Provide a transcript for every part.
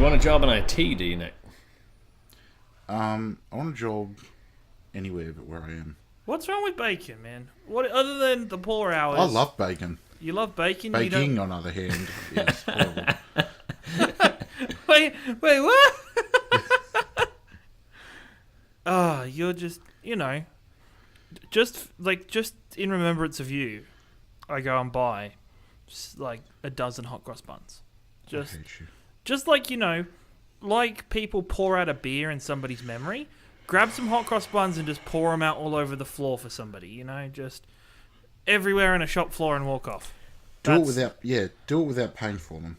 want a job in IT, do you, Nick? I want a job anywhere but where I am. What's wrong with bacon, man? What other than the poor hours? I love bacon. You love bacon? Baking, on the other hand, is horrible. Wait, what? You're just, just in remembrance of you, I go and buy like a dozen hot cross buns. I hate you. Just like, like people pour out a beer in somebody's memory, grab some hot cross buns and just pour them out all over the floor for somebody, just everywhere in a shop floor and walk off. Do it without paying for them.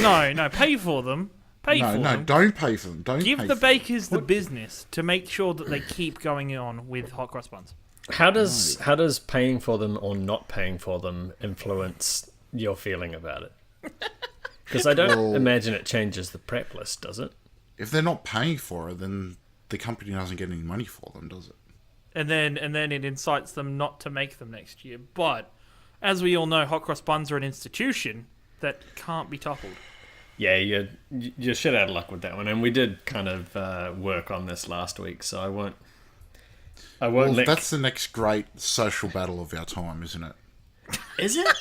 No, pay for them. No, don't pay for them. Give the bakers the business to make sure that they keep going on with hot cross buns. How does paying for them or not paying for them influence your feeling about it? Because I don't imagine it changes the prep list, does it? If they're not paying for it, then the company doesn't get any money for them, does it? And then it incites them not to make them next year. But as we all know, hot cross buns are an institution that can't be toppled. Yeah, you're shit out of luck with that one, and we did kind of work on this last week, so I won't. Well, that's the next great social battle of our time, isn't it? Is it?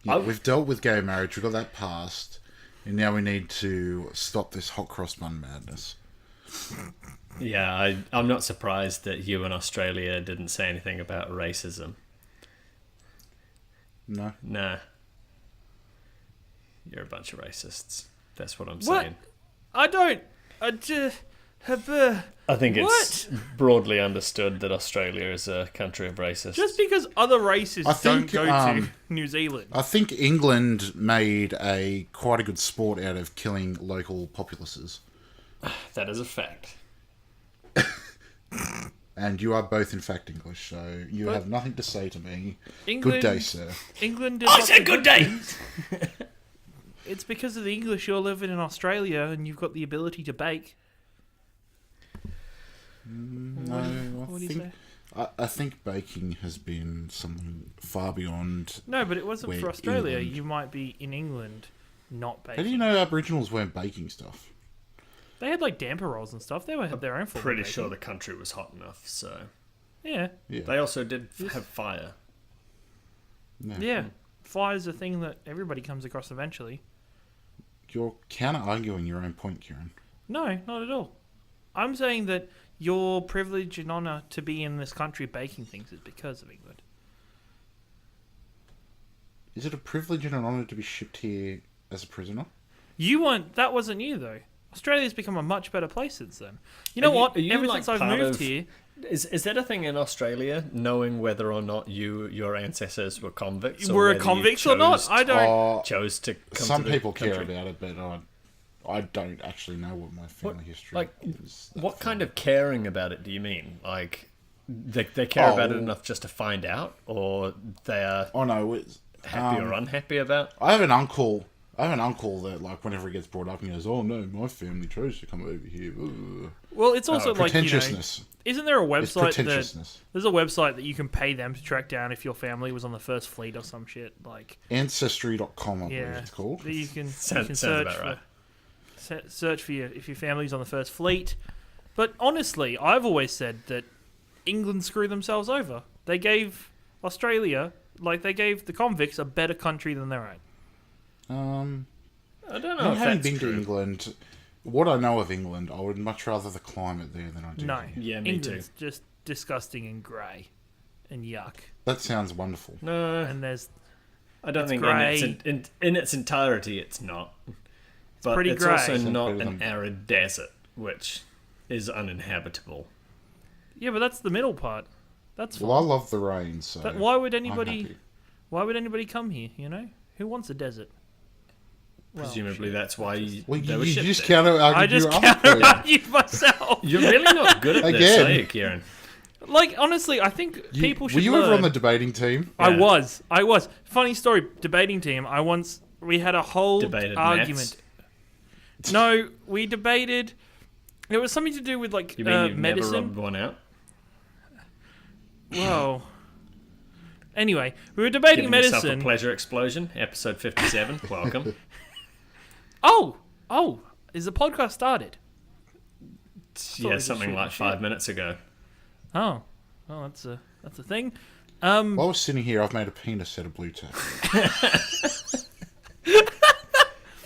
Yeah, we've dealt with gay marriage, we've got that passed, and now we need to stop this hot cross bun madness. Yeah, I'm not surprised that you in Australia didn't say anything about racism. No. Nah. You're a bunch of racists. That's what I'm saying. I think it's broadly understood that Australia is a country of racists. Just because other races don't go to New Zealand. I think England made quite a good sport out of killing local populaces. That is a fact. And you are both, in fact, English, so you have nothing to say to me. England, good day, sir. England. I said good day! It's because of the English you're living in Australia and you've got the ability to bake. No, I think baking has been something far beyond. No, but it wasn't for Australia. England. You might be in England, not baking. How do you know Aboriginals weren't baking stuff? They had like damper rolls and stuff. They had their own form. Pretty sure the country was hot enough, so yeah. They also did have fire. Yeah, fire's a thing that everybody comes across eventually. You're counter-arguing your own point, Ciaran. No, not at all. I'm saying that your privilege and honour to be in this country baking things is because of England. Is it a privilege and an honour to be shipped here as a prisoner? That wasn't you, though. Australia's become a much better place since then. You know what? Ever since I've moved here... Is that a thing in Australia, knowing whether or not your ancestors were convicts? Were convicts or not? I don't... chose to come some to people the country. care about it, but I don't actually know what my family history is. What kind of caring about it do you mean? Like, they care about it enough just to find out? Or they are happy or unhappy about? I have an uncle that, like, whenever he gets brought up, he goes, "Oh no, my family chose to come over here." Ugh. Well, it's also like, pretentiousness. Isn't there a website there's a website that you can pay them to track down if your family was on the first fleet or some shit like Ancestry.com, I believe it's called. You can search for if your family's on the first fleet. But honestly, I've always said that England screwed themselves over. They gave Australia, they gave the convicts a better country than their own. I don't know. Having been to England, what I know of England, I would much rather the climate there than I do. No, yeah, me England's too. Just disgusting and grey, and yuck. That sounds wonderful. No, and I don't think in its entirety it's not. But pretty it's grey. also not an arid desert, which is uninhabitable. Yeah, but that's the middle part. That's fine. Well, I love the rain, so why would anybody come here? Who wants a desert? Presumably that's why you were just shipped counter-argued. I just counter-argued myself. You're really not good at this, are you, Ciaran? Like, honestly, I think people should Were you learn. ever on the debating team? Yeah. I was. Funny story, debating team. We had a whole argument. Maths? No, we debated. It was something to do with, like, you mean you've medicine. never rubbed one out? Whoa. Anyway, we were debating medicine. Yourself a pleasure explosion, episode 57. Welcome. Oh, Is the podcast started? Yeah, something like 5 minutes ago. Oh, well, that's a thing. While I was sitting here, I've made a penis out of blue tack.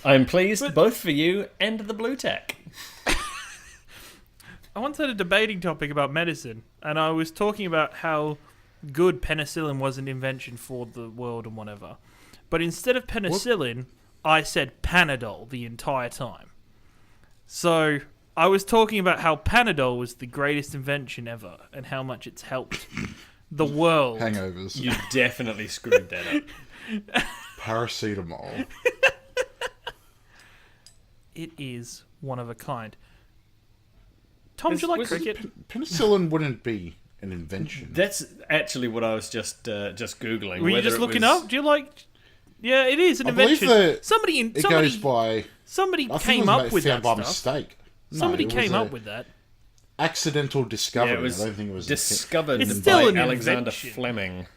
I'm pleased both for you and the blue tack. I once had a debating topic about medicine, and I was talking about how good penicillin was an invention for the world and whatever. But instead of penicillin, I said Panadol the entire time. So I was talking about how Panadol was the greatest invention ever and how much it's helped the world. Hangovers. You definitely screwed that up. Paracetamol. It is one of a kind. Tom, do you like cricket? Penicillin wouldn't be an invention. That's actually what I was just googling. Were you just looking up? Do you like? Yeah, it is an invention. Somebody goes by. Somebody I think came it was up with that by stuff. mistake. Somebody came up with that. Accidental discovery. Yeah, it was I don't think it was discovered It's still by an Alexander invention. Fleming.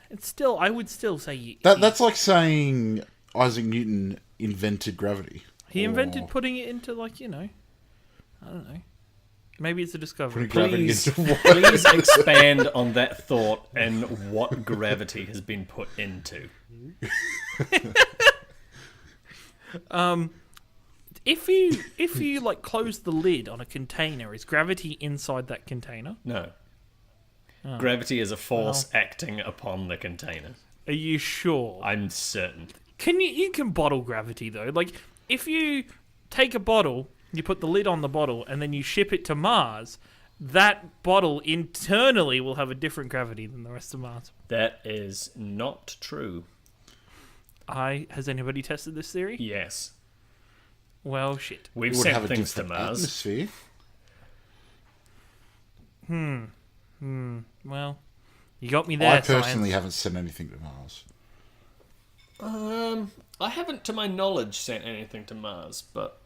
It's still. I would still say that's like saying Isaac Newton invented gravity. he invented putting it into I don't know. Maybe it's a discovery. Putting gravity Please, into water. please expand on that thought and what gravity has been put into. If you like close the lid on a container, is gravity inside that container? No. Gravity is a force acting upon the container. Are you sure? I'm certain. You can bottle gravity though. Like if you take a bottle, you put the lid on the bottle, and then you ship it to Mars, that bottle internally will have a different gravity than the rest of Mars. That is not true. Has anybody tested this theory? Yes. Well, shit. We've It would sent have a things to different Mars. atmosphere. Well, you got me there. I personally science. haven't sent anything to Mars. I haven't, to my knowledge, sent anything to Mars, but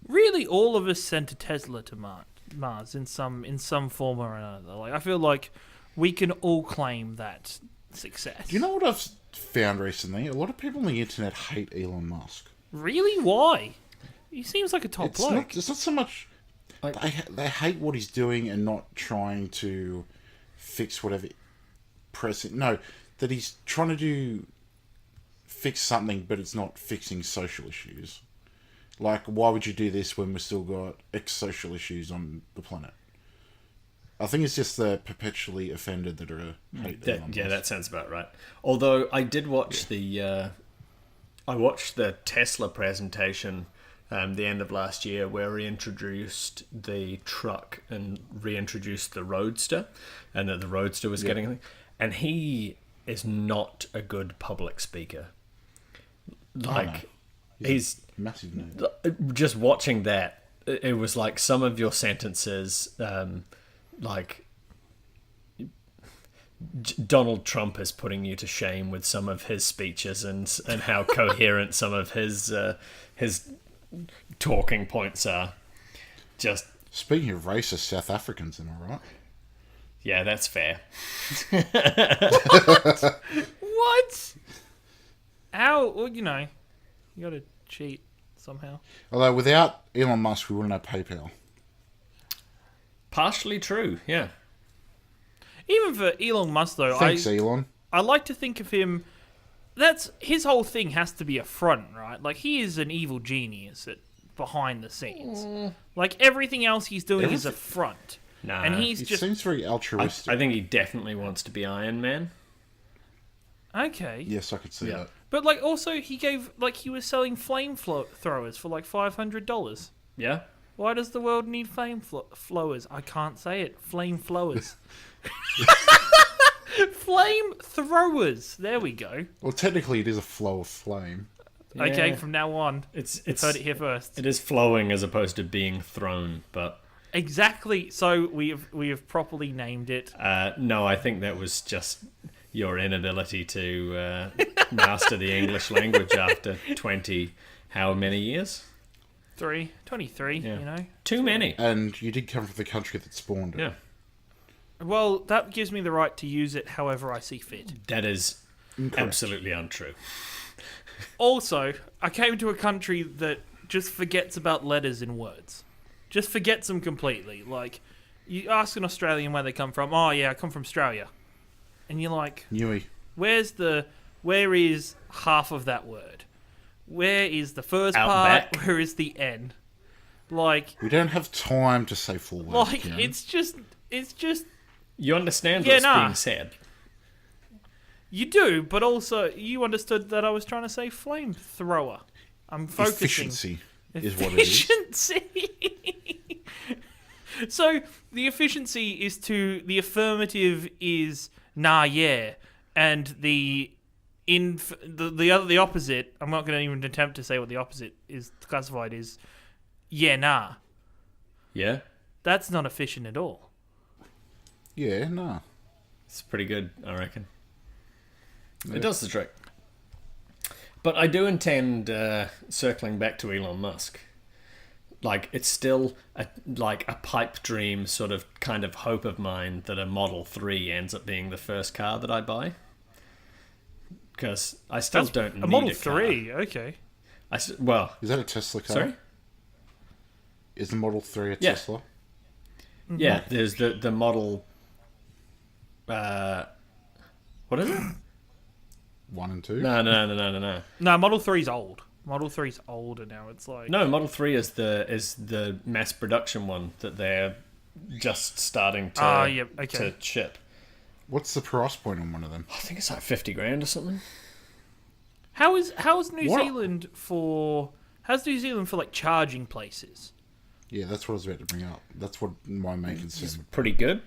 Really, all of us sent a Tesla to Mars in some form or another. Like I feel like we can all claim that success. Do you know what I've found recently? A lot of people on the internet hate Elon Musk. Really? Why? He seems like a top bloke. It's not so much... They hate what he's doing and not trying to fix whatever... No, that he's trying to fix something, but it's not fixing social issues. Like, why would you do this when we've still got X social issues on the planet? I think it's just the perpetually offended that are hate Elon Musk. yeah, that sounds about right. Although I did watch I watched the Tesla presentation the end of last year, where he introduced the truck and reintroduced the Roadster, and that the Roadster was getting... And he is not a good public speaker. Like, he's massive name. just watching that, it was like some of your sentences, like Donald Trump is putting you to shame with some of his speeches and how coherent some of his talking points are. Just Speaking of racist South Africans, am I right? yeah, that's fair. What? How? Well, you gotta cheat somehow. Although without Elon Musk, we wouldn't have PayPal. Partially true, yeah. Even for Elon Musk, though, Thanks, Elon. I like to think of him. That's his whole thing has to be a front, right? Like he is an evil genius behind the scenes. Like everything else he's doing is a front. Nah, and he's It just seems very altruistic. I think he definitely wants to be Iron Man. okay. Yes, I could see that. But like also he was selling flamethrowers for like $500. Yeah. Why does the world need flamethrowers? I can't say it. Flamethrowers. Flamethrowers. There we go. Well, technically, it is a flow of flame. Okay, Yeah. from now on, It's heard it here first. It is flowing as opposed to being thrown, but Exactly. So we have properly named it. no, I think that was just your inability to master the English language after 20 how many years? 23. Yeah. Too many. And you did come from the country that spawned it. Yeah. Well, that gives me the right to use it however I see fit. That is Incorrect. absolutely untrue. Also, I came to a country that just forgets about letters in words. Just forgets them completely. Like, you ask an Australian where they come from. Oh, yeah, I come from Australia. And you're like, Newey. where is half of that word? Where is the first Outback. part? Where is the N? Like, We don't have time to say full words. like Ciaran. it's just You understand Yeah, what's nah. being said. you do, but also you understood that I was trying to say flamethrower. I'm focusing. Efficiency is what it is. Efficiency. So the efficiency is the affirmative is nah yeah, and the opposite. I'm not going to even attempt to say what the opposite is classified as. Yeah, nah. Yeah, That's not efficient at all. Yeah, no. it's pretty good, I reckon. Yeah. It does the trick. But I do intend circling back to Elon Musk. Like, it's still a pipe dream sort of kind of hope of mine that a Model 3 ends up being the first car that I buy. Because I still don't need A Model car. 3, okay. Well, Is that a Tesla car? sorry? Is the Model 3 a Yeah. Tesla? Yeah, there's the Model... what is it? 1 and 2? No. No, Model 3's old. Model 3's older now. It's like... No, Model 3 is the mass production one that they're just starting to, yeah, okay. to ship. What's the price point on one of them? I think it's like 50 grand or something. How's New What? Zealand for... How's New Zealand for, like, charging places? Yeah, that's what I was about to bring up. That's what my main concern It's would pretty good.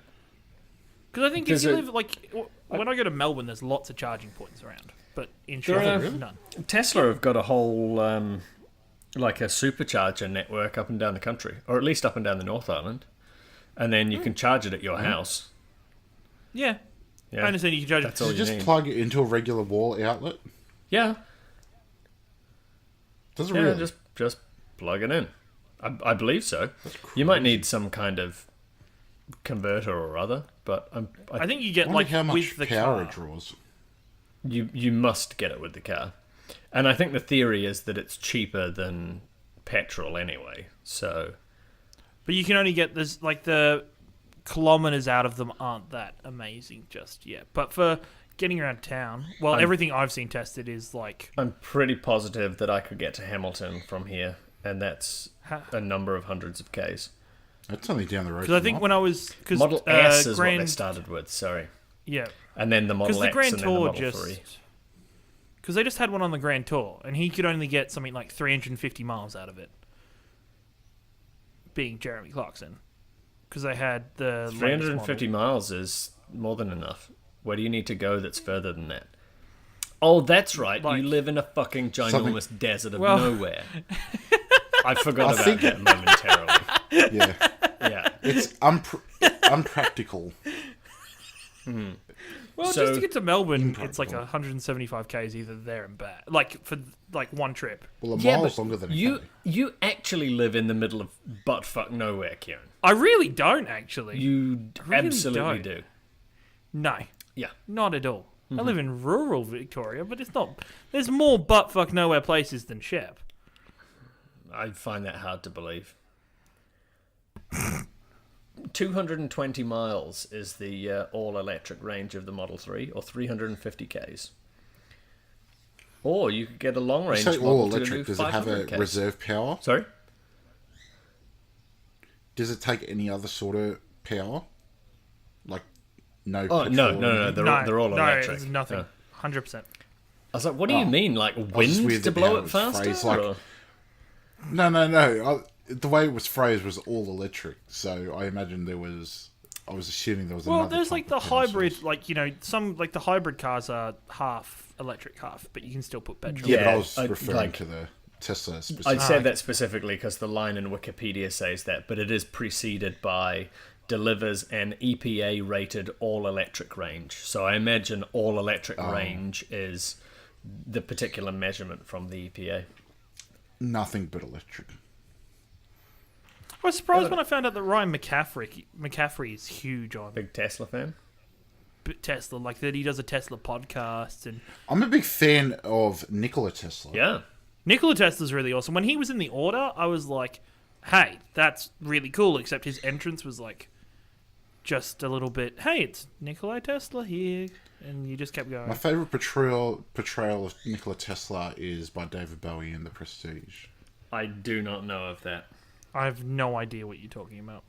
Because I think if Does you it- live, like... When I go to Melbourne, there's lots of charging points around. But in There Sheffield, are- none. Tesla have got a whole, like a supercharger network up and down the country, or at least up and down the North Island. And then you can charge it at your house. Yeah. Yeah. I understand you can charge That's it. all you you just need. plug it into a regular wall outlet? Yeah. Does it Yeah, really? just plug it in. I believe so. You might need some kind of converter or other, but I think you get, I wonder like, how much with the power car. it draws. you must get it with the car. And I think the theory is that it's cheaper than petrol anyway. So But you can only get this, like, the kilometers out of them aren't that amazing just yet. But for getting around town, well, everything I've seen tested is like... I'm pretty positive that I could get to Hamilton from here, and that's a number of hundreds of Ks. That's only down the road. Because I think when I was... Cause, Model S is Grand, what they started with, sorry. Yeah. And then the Model Because the X Grand and then the Tour Model just... 3. Because they just had one on the Grand Tour, and he could only get something like 350 miles out of it. Being Jeremy Clarkson. Because they had the... latest 350 model. miles is more than enough. Where do you need to go that's further than that? Oh, that's right. Like- you live in a fucking ginormous desert of Well- nowhere. I forgot I about think- that momentarily. Yeah. Yeah. It's unpractical. Well, So- just to get to Melbourne, Impractical. it's like 175 k's either there and back. Like, for like one trip. Well, a Yeah, mile's but longer than a you K. you actually live in the middle of buttfuck nowhere, Ciaran. I really don't, actually. You really absolutely don't. do. No. Yeah. Not at all. Mm-hmm. I live in rural Victoria, but it's not... There's more buttfuck nowhere places than Shep. I find that hard to believe. 220 miles is the all-electric range of the Model 3, or 350 Ks. Or you could get a long-range Say model all to do electric. Does it have a 500 Ks. reserve power? Sorry? Does it take any other sort of power? Like no. Oh, petrol no, or no, no, anything? they're all electric. No, it's nothing. Yeah. 100%. I was like, what do you mean? Like just wind weird to that blow how it it was faster? phrased, like- or- No. The way it was phrased was all electric, so I imagine there was. I was assuming there was. Well, another there's type like the of power hybrid, source. like, you know, some, like the hybrid cars are half electric, half, but you can still put petrol. Yeah, Yeah, but I was I- referring like- to the Tesla I specifically. said that specifically because the line in Wikipedia says that, but it is preceded by delivers an EPA-rated all-electric range. So I imagine all-electric range is the particular measurement from the EPA. Nothing but electric. I was surprised when I found out that Ryan McCaffrey is huge on Big Tesla fan? Tesla, like that he does a Tesla podcast and I'm a big fan of Nikola Tesla. Yeah. Nikola Tesla's really awesome. When he was in the Order, I was like, hey, that's really cool, except his entrance was like just a little bit, hey, it's Nikola Tesla here, and you just kept going. My favourite portrayal of Nikola Tesla is by David Bowie in The Prestige. I do not know of that. I have no idea what you're talking about.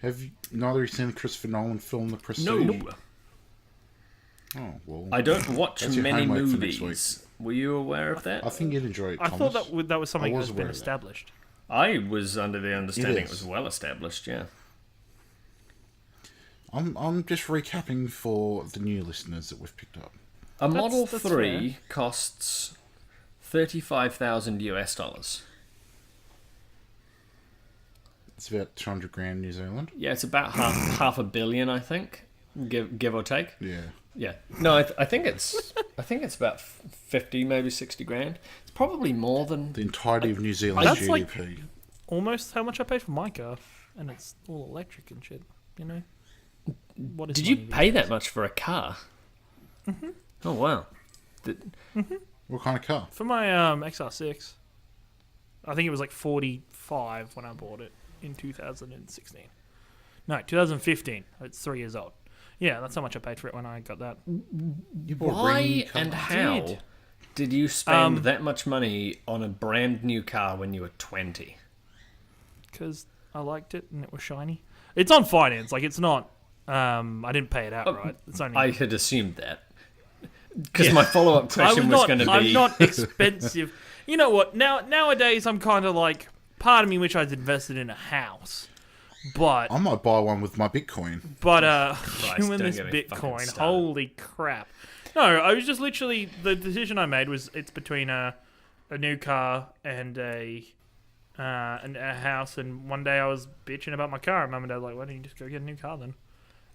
Have you, neither of you seen the Christopher Nolan film The Prestige? No. Oh, well. I don't watch That's your many homework for next movies. Were you aware of that? I think you'd enjoy it, I Thomas. thought that was something I that was has been aware of that. established. I was under the understanding it is. was well established, yeah. I'm just recapping for the new listeners that we've picked up. A Model that's 3 fair. costs $35,000. It's about 200 grand New Zealand. Yeah, it's about half a billion, I think, give or take. Yeah. Yeah. No, I think it's about 50, maybe 60 grand. It's probably more than. The entirety of New Zealand's That's like- GDP. Almost how much I paid for my car, and it's all electric and shit, you know? What is Did you money pay these that days? much for a car? Oh wow. What kind of car? For my XR6, I think it was like 45 when I bought it in 2016. No, 2015. It's 3 years old. Yeah, that's how much I paid for it when I got that. You bought a brand new Why car. and I how did. did you spend that much money on a brand new car when you were 20? Because I liked it and it was shiny. It's on finance, like it's not. I didn't pay it outright. It's only. I had assumed that. Because my follow-up question was going to be... I'm not expensive. You know what? Nowadays, I'm kind of like, part of me wish I'd invested in a house. But, I might buy one with my Bitcoin. doing don't this get me fucking Bitcoin, started. holy crap. No, I was just literally, the decision I made was it's between a new car and a house. And one day I was bitching about my car. And Mum and Dad were like, why don't you just go get a new car then?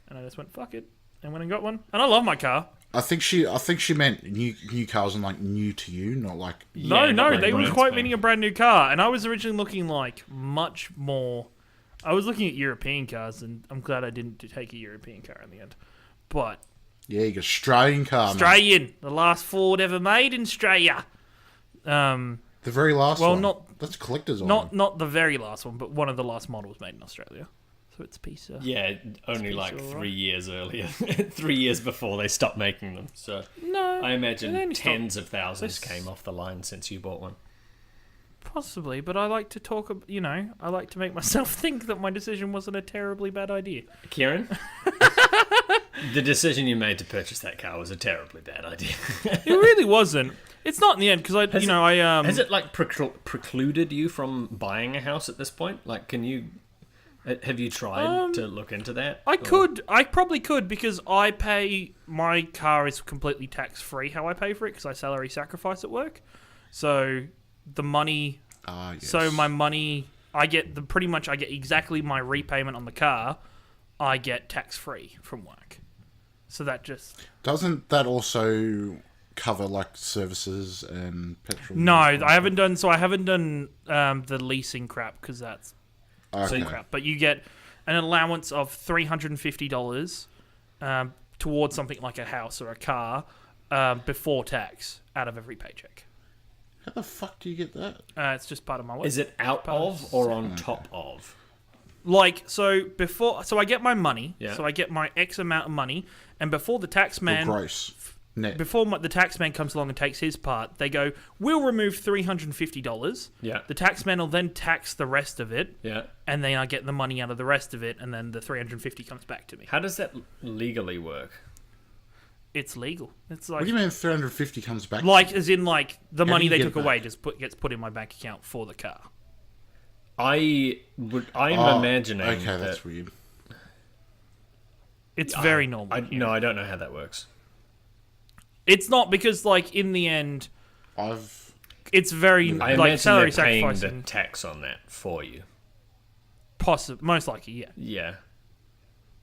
And I just went, fuck it. And went and got one. And I love my car. I think she meant new cars and like new to you, not like Yeah, No, not they like was brand quite spanking. meaning a brand new car, and I was originally looking like much more. I was looking at European cars, and I'm glad I didn't take a European car in the end. But yeah, you got Australian car. mate. Australian, the last Ford ever made in Australia. The very last Well, one. not- That's collector's Not the very last one, but one of the last models made in Australia. So it's a piece of. Yeah, only It's like alright. 3 years earlier. 3 years before they stopped making them. So No, I they imagine only tens of thousands This- came off the line since you bought one. possibly, but I like to talk. I like to make myself think that my decision wasn't a terribly bad idea. Kieran? The decision you made to purchase that car was a terribly bad idea. It really wasn't. It's not in the end because Has I Has it like precluded you from buying a house at this point? Like, can you... Have you tried to look into that? I probably could because I pay, my car is completely tax free how I pay for it because I salary sacrifice at work. So the money, Ah, yes. so my money, I get pretty much I get exactly my repayment on the car, I get tax free from work. So that just, Doesn't that also cover like services and petrol? no, I haven't done the leasing crap because that's Okay. crap. But you get an allowance of $350 towards something like a house or a car before tax out of every paycheck. How the fuck do you get that? It's just part of my work. Is it out of or on top of? Like, so I get my money, Yeah. so I get my X amount of money, and before the tax man, Or gross. Net. the tax man comes along and takes his part, they go, we'll remove $350. Yeah. The tax man will then tax the rest of it, Yeah. and then I get the money out of the rest of it, and then the $350 comes back to me. How does that legally work? It's legal. It's What like, do you mean 350 comes back? like as in like the How do money you they get took it back? away gets put in my bank account for the car. I'm Oh, imagining Okay, that... that's weird. It's very normal. No, I don't know how that works. It's not because like in the end, I've it's very I like imagine salary they're paying sacrifice. the And tax on that for you. most likely, yeah. Yeah.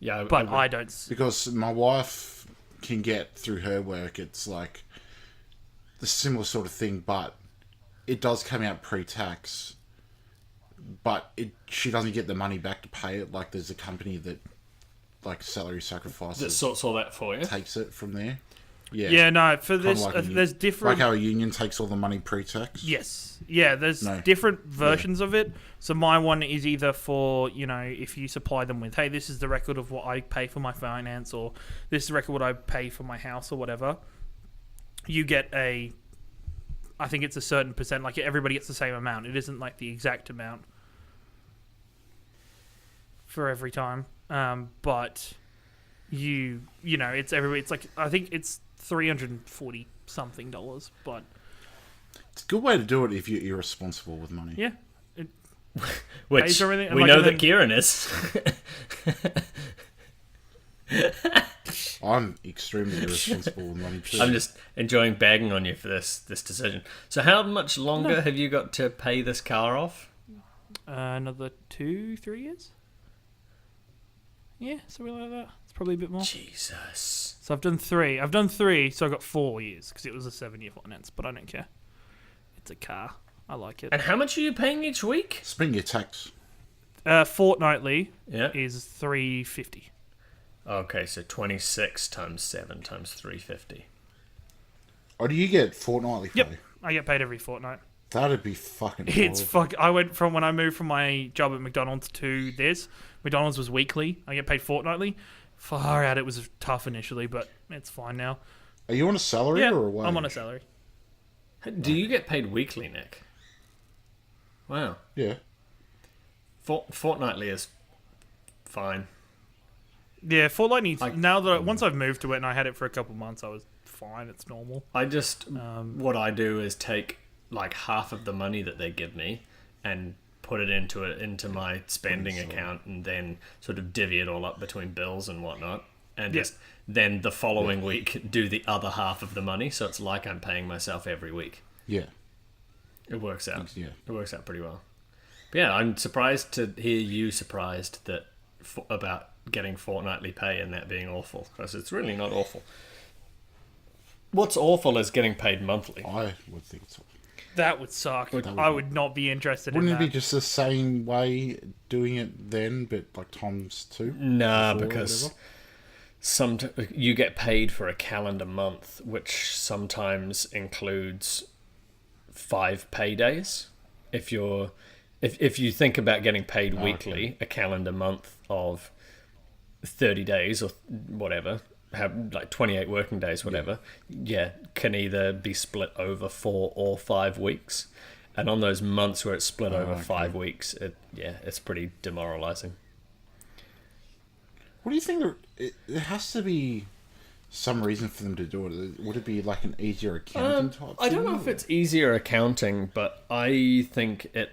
Yeah, But would- I don't. because my wife can get through her work. It's like the similar sort of thing, but it does come out pre-tax. But she doesn't get the money back to pay it. Like there's a company that like salary that sacrifices sorts all that for you. takes it from there. Yeah. Yeah, no, for Kinda this, like a there's different... Like how a union takes all the money pre-tax? Yes. Yeah, there's No. different versions of it. So my one is either for, if you supply them with, hey, this is the record of what I pay for my finance, or this is the record what I pay for my house or whatever. You get I think it's a certain percent, like everybody gets the same amount. It isn't like the exact amount for every time. But it's everybody, it's like, I think it's $340 something, but It's a good way to do it if you're irresponsible with money. yeah. Which pays everything, and we like, know and that then- Ciaran is. I'm extremely irresponsible with money too. I'm just enjoying bagging on you for this decision. So how much longer have you got to pay this car off? Another 2-3 years? Yeah, something like that. It's probably a bit more. Jesus. So I've done 3. I've done 3, so I got 4 years because it was a 7-year finance. But I don't care. It's a car. I like it. And how much are you paying each week? Spend your tax. Fortnightly Yeah. is $350. Okay, so 26 times 7 times 350. Or do you get fortnightly pay? Yep, I get paid every fortnight. That'd be fucking It's horrible. I went from when I moved from my job at McDonald's to this. McDonald's was weekly. I get paid fortnightly. Far out, it was tough initially, but it's fine now. Are you on a salary Yeah, or a wage? I'm on a salary. Do you get paid weekly, Nick? Wow. Yeah. Fortnightly is fine. Yeah, fortnightly. I- Now that once I've moved to it and I had it for a couple months, I was fine. It's normal. I just what I do is take like half of the money that they give me and put it into my spending account, and then sort of divvy it all up between bills and whatnot, and Yeah. just then the following week do the other half of the money. So it's like I'm paying myself every week. Yeah. It works out. Yeah. It works out pretty well. But yeah, I'm surprised to hear you surprised that about getting fortnightly pay and that being awful, because it's really not awful. What's awful is getting paid monthly. I would think so. That would suck. I would not be interested Wouldn't in it that. be just the same way doing it then, but like times 2? Nah, Four or because whatever? you get paid for a calendar month, which sometimes includes 5 paydays. If you think about getting paid weekly, a calendar month of 30 days or whatever, have like 28 working days, whatever, can either be split over 4 or 5 weeks. And on those months where it's split over 5 weeks, it's pretty demoralizing. What do you think? There has to be some reason for them to do it. Would it be like an easier accounting type I don't thing, know if or- it's easier accounting, but I think it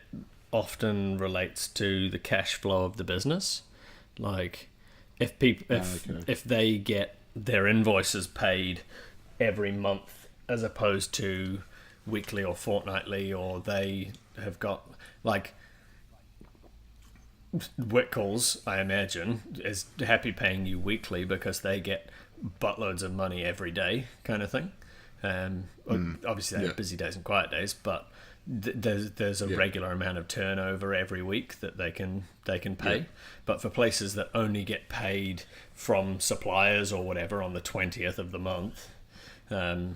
often relates to the cash flow of the business. Like, if they get their invoices paid every month as opposed to weekly or fortnightly, or they have got like Whitcoulls, I imagine, is happy paying you weekly because they get buttloads of money every day, kind of thing. Obviously, they have busy days and quiet days, but there's a regular amount of turnover every week that they can pay. Yeah. But for places that only get paid from suppliers or whatever on the 20th of the month, then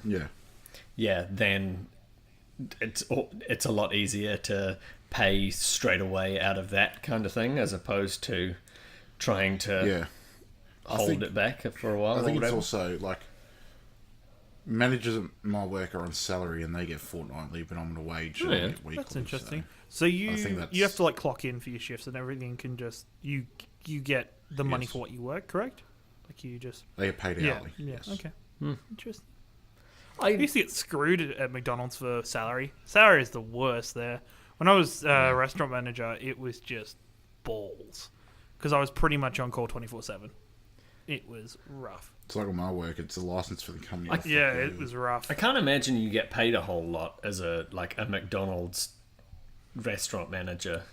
it's a lot easier to pay straight away out of that kind of thing, as opposed to trying to hold it back for a while. I think or it's whatever. also like managers at my work are on salary and they get fortnightly, but I'm on a wage and I get weekly. That's interesting. So So I think that's- you have to like clock in for your shifts and everything. Can just you get the money Yes. for what you work, correct? Like you just they get paid hourly. yeah. Yes. Okay, interesting. I I used to get screwed at McDonald's for salary. Salary is the worst there. When I was a restaurant manager, it was just balls because I was pretty much on call 24/7. It was rough. It's like on my work, it's a license for the company. Yeah, it was rough. I can't imagine you get paid a whole lot as a McDonald's restaurant manager.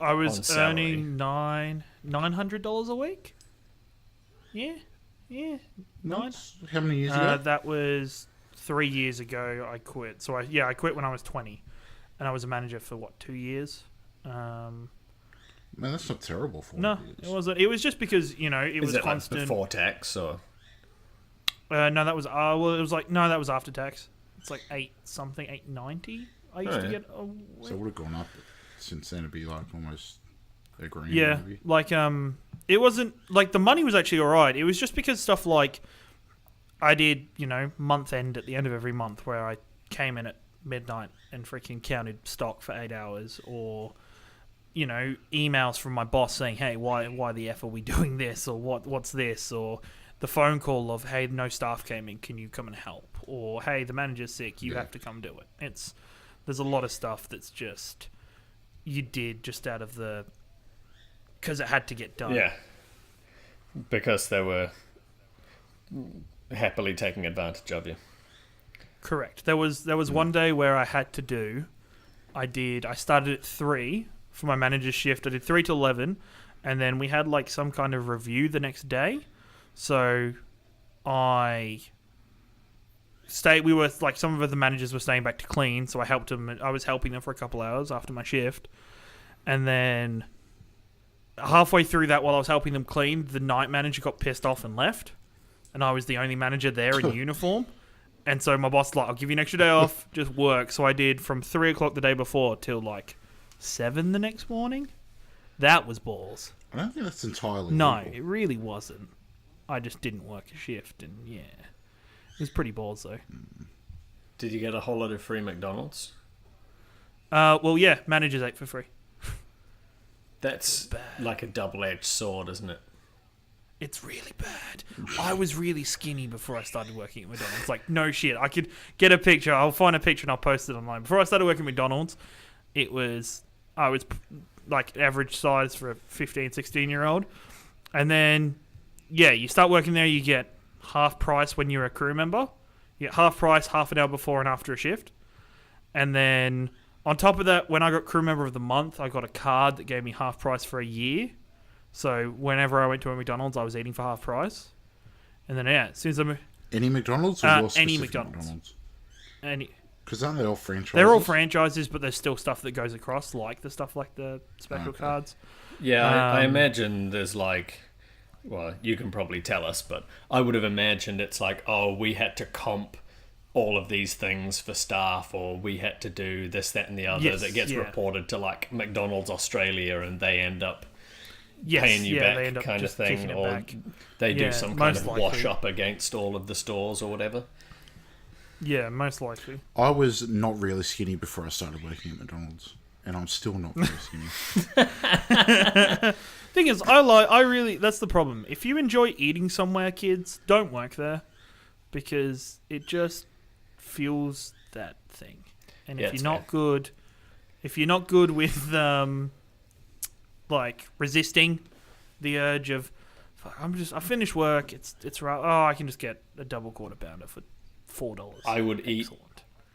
I on was salary. earning $900 a week. Yeah, nine. How many years ago? That was 3 years ago. I quit. So I quit when I was 20, and I was a manager for 2 years. Man, that's not terrible for No, years. it wasn't. It was just because it Is was it like constant. before tax or? No, that was well. It was like no, that was after tax. It's like 890. I used to get. So it would have gone up since then. It'd be like almost a grand. Yeah, maybe. like it wasn't like the money was actually alright. It was just because stuff like I did, month end at the end of every month where I came in at midnight and freaking counted stock for 8 hours, or emails from my boss saying, "Hey, why the f are we doing this?" or what's this, or the phone call of, "Hey, no staff came in, can you come and help?" or "Hey, the manager's sick, you have to come do it." There's a lot of stuff that's just you did just out of the because it had to get done. Yeah, because they were happily taking advantage of you. Correct. There was one day where I had to do. I started at 3 for my manager's shift. I did 3 to 11, and then we had like some kind of review the next day. So I stayed. We were like some of the managers were staying back to clean, so I helped them. I was helping them for a couple hours after my shift, and then halfway through that, while I was helping them clean, the night manager got pissed off and left, and I was the only manager there in uniform. And so my boss was like, "I'll give you an extra day off, just work." So I did from 3 o'clock the day before till like 7 the next morning. That was balls. I don't think that's entirely No, legal. it really wasn't. I just didn't work a shift, and yeah, it was pretty balls though. Did you get a whole lot of free McDonald's? Well, yeah, managers ate for free. That's like a double-edged sword, isn't it? It's really bad. I was really skinny before I started working at McDonald's. Like, no shit. I could get a picture. I'll find a picture and I'll post it online. Before I started working at McDonald's, I was like average size for a 15, 16-year-old. And then, yeah, you start working there, you get half price when you're a crew member. You get half price half an hour before and after a shift. And then on top of that, when I got crew member of the month, I got a card that gave me half price for a year. So whenever I went to a McDonald's, I was eating for half price. And then, yeah, as soon as I moved... Any McDonald's or your any specific McDonald's. Because aren't they all franchises? They're all franchises, but there's still stuff that goes across, like the stuff like the special cards. Yeah, I imagine there's like... Well, you can probably tell us, but I would have imagined it's like, oh, we had to comp all of these things for staff, or we had to do this, that, and the other. Yes, that gets yeah. reported to like McDonald's Australia, and they end up Yes, paying you they back end up kind of just thing, kicking it or back. they do Yeah, some kind most of likely. wash up against all of the stores or whatever. Yeah, most likely. I was not really skinny before I started working at McDonald's, and I'm still not very skinny. Thing is, that's the problem. If you enjoy eating somewhere, kids, don't work there, because it just fuels that thing. And Yeah, if it's you're not good with like resisting the urge of, "Fuck, I finished work. It's right. Oh, I can just get a double quarter pounder for $4. I would eat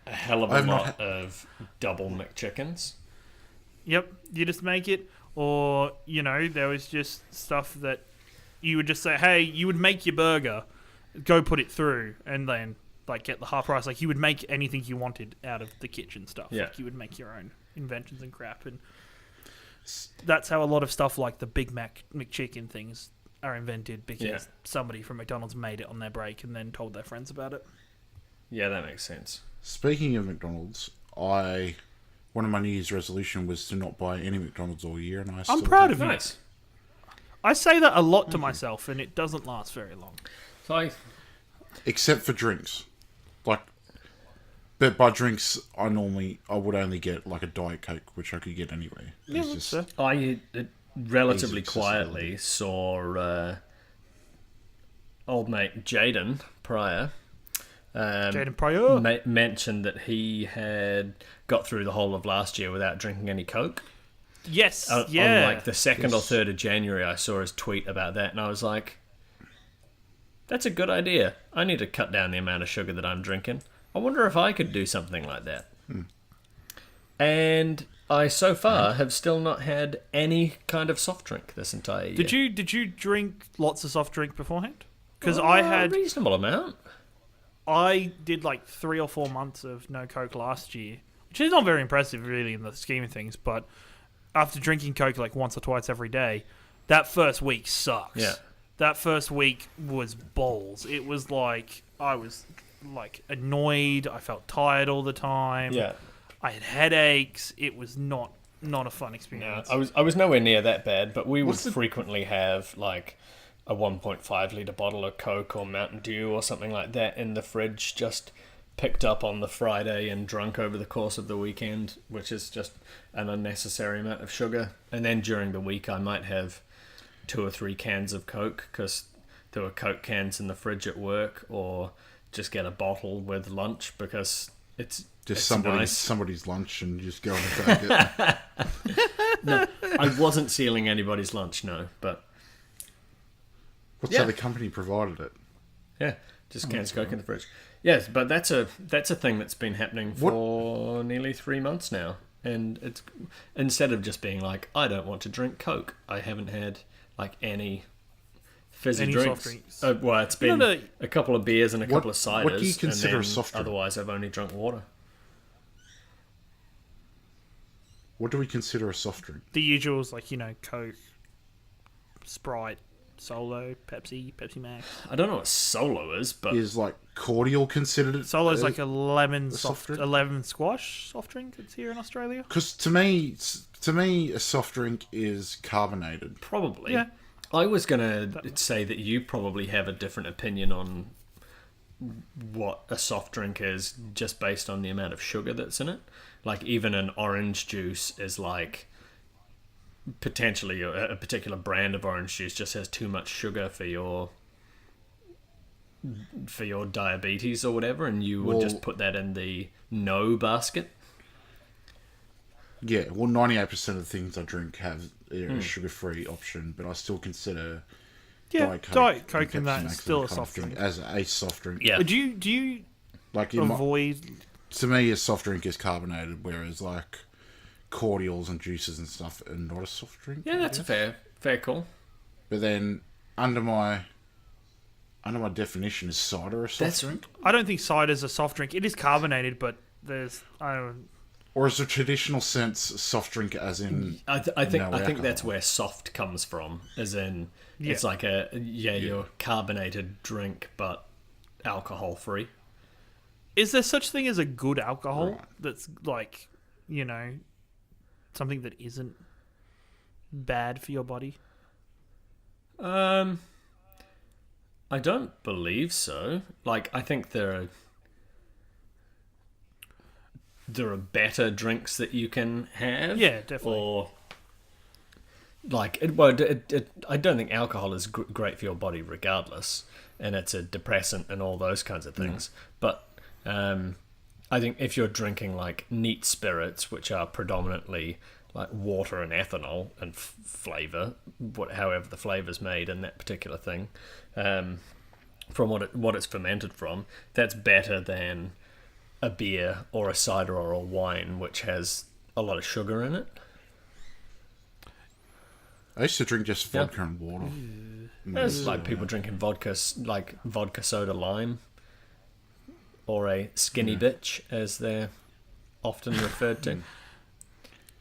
a hell of a lot of double McChickens. Yep, you just make it. Or, there was just stuff that you would just say, hey, you would make your burger, go put it through, and then like get the half price. Like, you would make anything you wanted out of the kitchen stuff. Yeah. Like, you would make your own inventions and crap. And that's how a lot of stuff like the Big Mac McChicken things are invented, because somebody from McDonald's made it on their break and then told their friends about it. Yeah, that makes sense. Speaking of McDonald's, one of my New Year's resolution was to not buy any McDonald's all year, and I'm proud of you. Nice. I say that a lot to myself, and it doesn't last very long. So except for drinks. But by drinks, I would only get like a Diet Coke, which I could get anyway. Yeah, It's that's just, fair. I relatively Easy quietly saw old mate Jaden Pryor. Jaden Pryor. Mentioned that he had got through the whole of last year without drinking any Coke. Yes, On like the 2nd or Yes. 3rd of January, I saw his tweet about that, and I was like, that's a good idea. I need to cut down the amount of sugar that I'm drinking. I wonder if I could do something like that. And I, so far, have still not had any kind of soft drink this entire year. Did you drink lots of soft drink beforehand? Because I had a reasonable amount. I did like 3 or 4 months of no Coke last year, which is not very impressive really in the scheme of things, but after drinking Coke like once or twice every day, that first week sucks. Yeah. that first week was balls. It was like I was like annoyed. I felt tired all the time. Yeah. I had headaches. It was not a fun No, experience. I was nowhere near that bad, but we would frequently have like a 1.5 litre bottle of Coke or Mountain Dew or something like that in the fridge, just picked up on the Friday and drunk over the course of the weekend, which is just an unnecessary amount of sugar. And then during the week I might have 2 or 3 cans of Coke because there were Coke cans in the fridge at work, or just get a bottle with lunch because it's somebody's lunch and just go and take it. No, I wasn't stealing anybody's lunch, no, but What's how the company provided it? yeah, just cans of Coke in the fridge. Yes, but that's a thing that's been happening for nearly 3 months now, and it's instead of just being like, I don't want to drink Coke, I haven't had like any fizzy Any drinks. soft drinks. Well, it's been a couple of beers and a couple of ciders. What do you consider and a soft drink? Otherwise, I've only drunk water. What do we consider a soft drink? The usuals, like, Coke, Sprite, Solo, Pepsi Max. I don't know what Solo is, but Is like cordial considered it? Solo's like a lemon soft drink? a lemon squash soft drink that's here in Australia. Because to me, a soft drink is carbonated. probably. Yeah. I was gonna say that you probably have a different opinion on what a soft drink is, just based on the amount of sugar that's in it. Like even an orange juice is like potentially a particular brand of orange juice just has too much sugar for your diabetes or whatever, and you would just put that in the no basket. Yeah, well, 98% of the things I drink have a sugar-free option, but I still consider Diet Coke and Pepsi that Max is still a kind of soft thing drink. as a soft drink. Yeah. Do you Like avoid? to me, a soft drink is carbonated, whereas like cordials and juices and stuff are not a soft drink. Yeah, that's a fair call. But then under my definition, is cider a soft drink? I don't think cider's a soft drink. It is carbonated, but Or is the traditional sense soft drink as in? I think alcohol? that's where soft comes from, as in it's like your carbonated drink but alcohol free. Is there such thing as a good alcohol Right. that's like, something that isn't bad for your body? I don't believe so. Like, I think there are better drinks that you can have. Yeah, definitely. Or like, I don't think alcohol is great for your body regardless, and it's a depressant and all those kinds of things. But I think if you're drinking like neat spirits, which are predominantly like water and ethanol and flavour, however the flavour's made in that particular thing, from what it's fermented from, that's better than a beer or a cider or a wine, which has a lot of sugar in it. I used to drink just vodka and water. It's like people drinking vodka, like vodka soda lime, or a skinny bitch, as they're often referred to.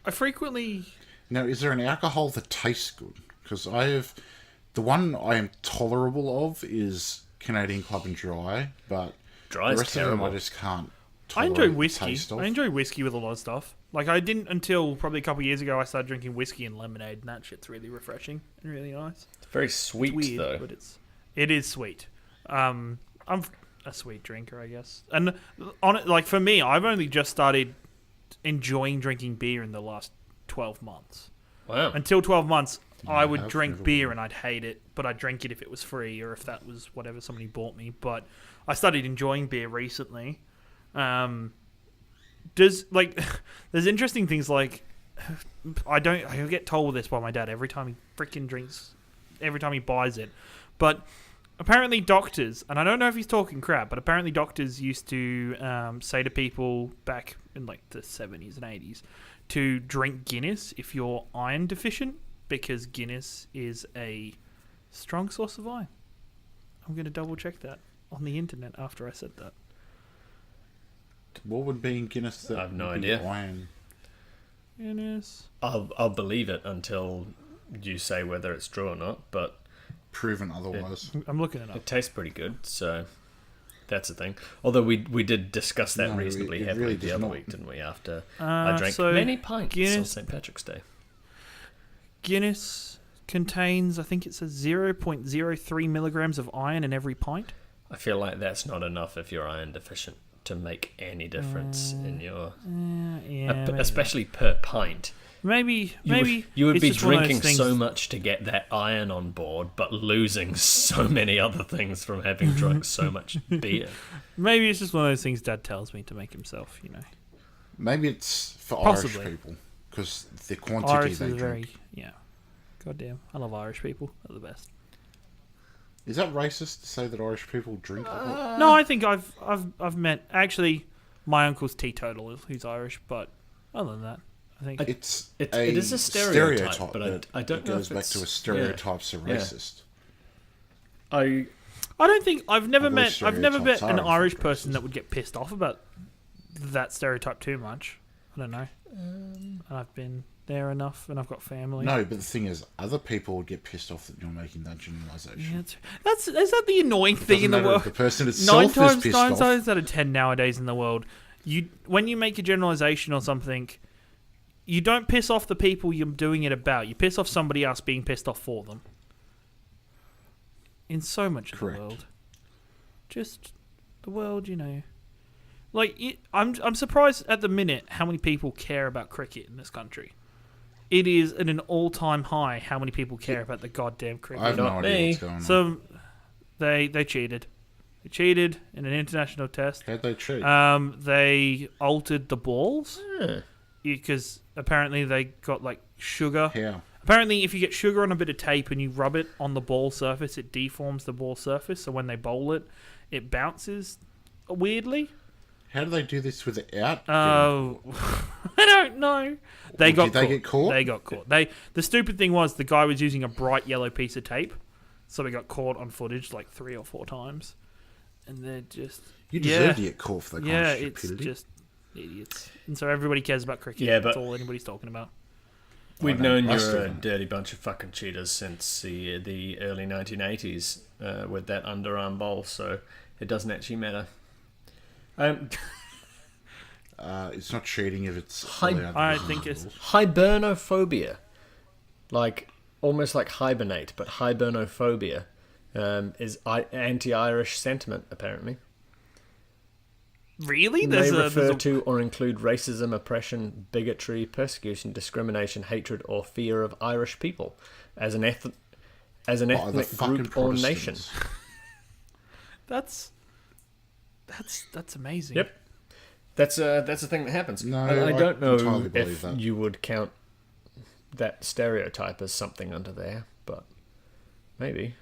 I frequently... Now, is there an alcohol that tastes good? Because the one I am tolerable of is Canadian Club and Dry, but Dry is the rest terrible. of them I just can't I tolerate enjoy the whiskey. taste of. I enjoy whiskey with a lot of stuff. Like, I didn't until probably a couple of years ago. I started drinking whiskey and lemonade, and that shit's really refreshing and really nice. It's very sweet, It's weird, though. but it is sweet. I'm a sweet drinker, I guess. And on it, like for me, I've only just started enjoying drinking beer in the last 12 months. Wow. Until 12 months, I would have drink never beer been. and I'd hate it, but I'd drink it if it was free or if that was whatever somebody bought me. But I started enjoying beer recently. There's interesting things like I get told this by my dad every time he freaking drinks, every time he buys it. But apparently doctors, and I don't know if he's talking crap, but apparently doctors used to say to people back in like the 70s and 80s to drink Guinness if you're iron deficient, because Guinness is a strong source of iron. I'm going to double check that on the internet after I said that. What would be in Guinness that I have no would be idea. iron? Guinness. I'll believe it until you say whether it's true or not, but proven otherwise. I'm looking it It up. tastes pretty good, so that's the thing. Although we did discuss that No, reasonably it heavily really the does other not. week, didn't we? After I drank So many pints on Guinness- St. Patrick's Day. Guinness contains, I think it says 0.03 milligrams of iron in every pint. I feel like that's not enough if you're iron deficient to make any difference in your, Maybe. especially per pint. Maybe You would it's be just one of those drinking things- so much to get that iron on board, but losing so many other things from having drunk so much beer. Maybe it's just one of those things Dad tells me to make himself, Maybe it's for Possibly. Irish people because the quantity Irish they is drink. very, goddamn, I love Irish people. They're the best. Is that racist to say that Irish people drink? No, I think I've met actually my uncle's teetotal who's Irish, but other than that, I think It is a stereotype, but I don't know goes if back it's- to a stereotypes are yeah. racist. I I don't think I've never I believe met stereotypes an are Irish fucking person racist. that would get pissed off about that stereotype too much. I don't know. And I've been there enough, and I've got family. No, but the thing is, other people would get pissed off that you're making that generalization. Yeah, is that the annoying thing in the world? The person Nine itself is times pissed nine off. times out of 10 nowadays in the world, when you make a generalization or something, you don't piss off the people you're doing it about. You piss off somebody else being pissed off for them. In so much of Correct. the world, just the world, Like I'm surprised at the minute how many people care about cricket in this country. It is at an all-time high how many people care about the goddamn cricket. I have no Not idea me. what's going on. So they cheated. They cheated in an international test. How'd they cheat? They altered the balls yeah. because apparently they got like sugar. How? Apparently, if you get sugar on a bit of tape and you rub it on the ball surface, it deforms the ball surface. So when they bowl it, it bounces weirdly. How do they do this without? Oh, I don't know. They got Did they get caught? They got caught. The stupid thing was the guy was using a bright yellow piece of tape, so he got caught on footage like 3 or 4 times, and they're just You deserve to get caught for that kind of it's stupidity. just idiots. And so everybody cares about cricket. Yeah, but- that's all anybody's talking about. We've know. known I you're still a don't. dirty bunch of fucking cheaters since the early 1980s with that underarm bowl, so it doesn't actually matter. It's not cheating if it's. Hi- allowed I within think the it's- rules. Hibernophobia, like almost like hibernate, but hibernophobia is anti-Irish sentiment apparently. Really? May There's refer a to or include racism, oppression, bigotry, persecution, discrimination, hatred, or fear of Irish people as an By the ethnic fucking group or nation. Protestants. that's amazing. Yep. That's a thing that happens. No, I I don't know entirely believe if that. you would count that stereotype as something under there, but maybe.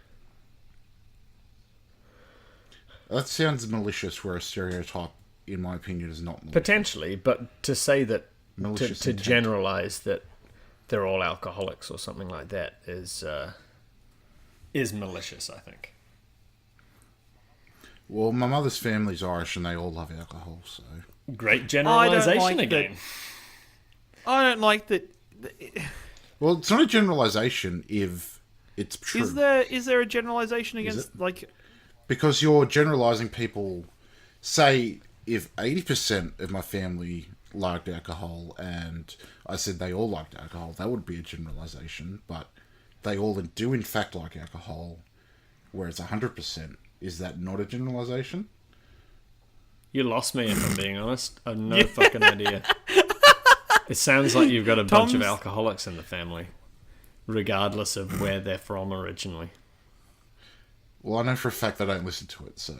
That sounds malicious, where a stereotype, in my opinion, is not malicious. Potentially, but to say that, Malicious to intent. generalize that they're all alcoholics or something like that is malicious, I think. Well, my mother's family's Irish and they all love alcohol, so. Great generalization again. I don't like that. Well, it's not a generalization if it's true. Is there a generalization Is against like? Because you're generalizing people. Say, if 80% of my family liked alcohol and I said they all liked alcohol, that would be a generalization. But they all do, in fact, like alcohol, where it's 100%. Is that not a generalization? You lost me, if I'm being honest. I have no fucking idea. It sounds like you've got a bunch of Tom's- alcoholics in the family, regardless of where they're from originally. Well, I know for a fact they don't listen to it, so.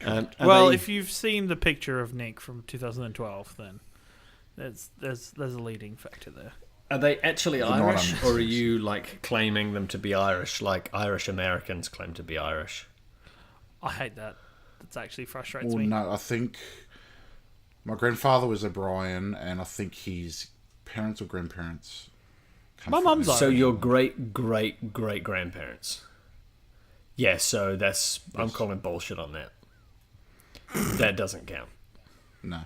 Are Well, they- if you've seen the picture of Nick from 2012, then there's a leading factor there. Are they actually They're not Irish, or are unnecessary. you like claiming them to be Irish, like Irish Americans claim to be Irish? I hate that. That actually frustrates Well, me. no, I think my grandfather was O'Brien, and I think his parents or grandparents. come My from mum's there. So your great grandparents. Yeah, so that's I'm calling bullshit on that. That doesn't count. No.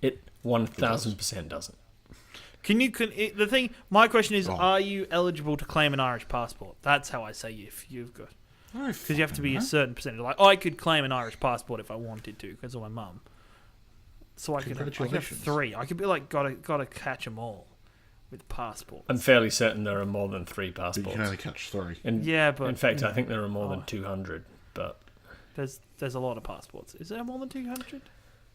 It 1000% doesn't. The thing? My question is: Oh. Are you eligible to claim an Irish passport? That's how I say if you've got. Because you have to be a certain percentage. Like, I could claim an Irish passport if I wanted to, because of my mum. So I could have 3. I could be like, gotta catch them all with passports. I'm fairly certain there are more than 3 But passports. you can only catch 3. But in fact, I think there are more than 200. But there's a lot of passports. Is there more than 200?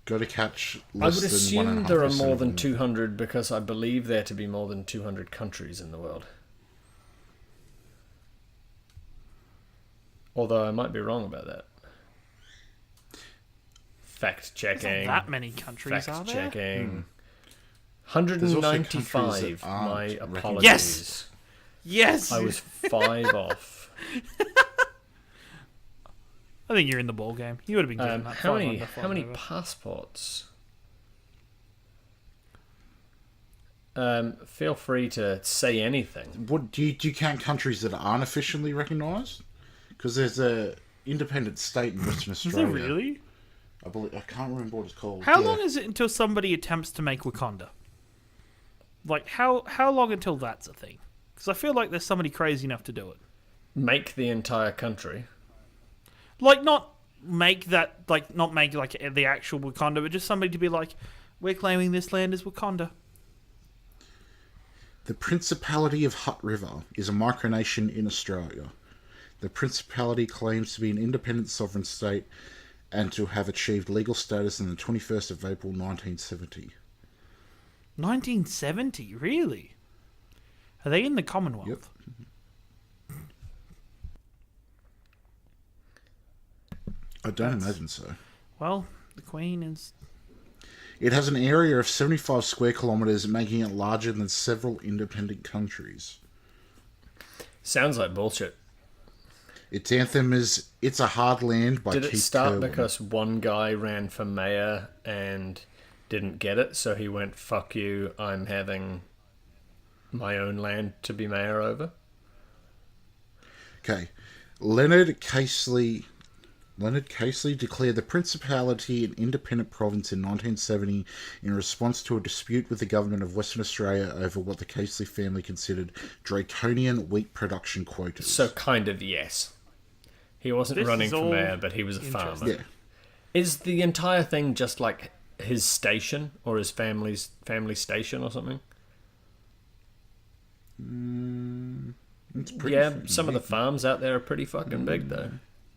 Got to catch I less would than assume there are 1.5% more of than them. 200 because I believe there to be more than 200 countries in the world. Although I might be wrong about that. Fact There's checking. not that many countries, are Fact there? checking. There's also countries 195. that aren't My recognized. apologies. Yes! I was 5 off. I think you're in the ball game. You would have been given that. How 5 many under, 5 how many over. passports? Feel free to say anything. What do you count countries that aren't officially recognised? Because there's a independent state in Western Is Australia. there really? I can't remember what it's called. How Yeah. long is it until somebody attempts to make Wakanda? Like, how long until that's a thing? Because I feel like there's somebody crazy enough to do it. Make the entire country. Like, not make the actual Wakanda, but just somebody to be like, we're claiming this land as Wakanda. The Principality of Hutt River is a micronation in Australia. The Principality claims to be an independent sovereign state and to have achieved legal status on the 21st of April 1970. 1970, really? Are they in the Commonwealth? Yep. I don't imagine so. Well, the Queen is... It has an area of 75 square kilometres, making it larger than several independent countries. Sounds like bullshit. Its anthem is "It's a Hard Land" by Did Keith it start Kerwin. because one guy ran for mayor and didn't get it, so he went, fuck you, I'm having my own land to be mayor over? Okay. Leonard Casely declared the Principality an independent province in 1970 in response to a dispute with the government of Western Australia over what the Casely family considered draconian wheat production quotas. So kind of yes. He wasn't This running is for all mayor, but he was a farmer. interesting. yeah. Is the entire thing just like his station or his family station or something? It's pretty Yeah, fucking some of the big. farms out there are pretty fucking big though.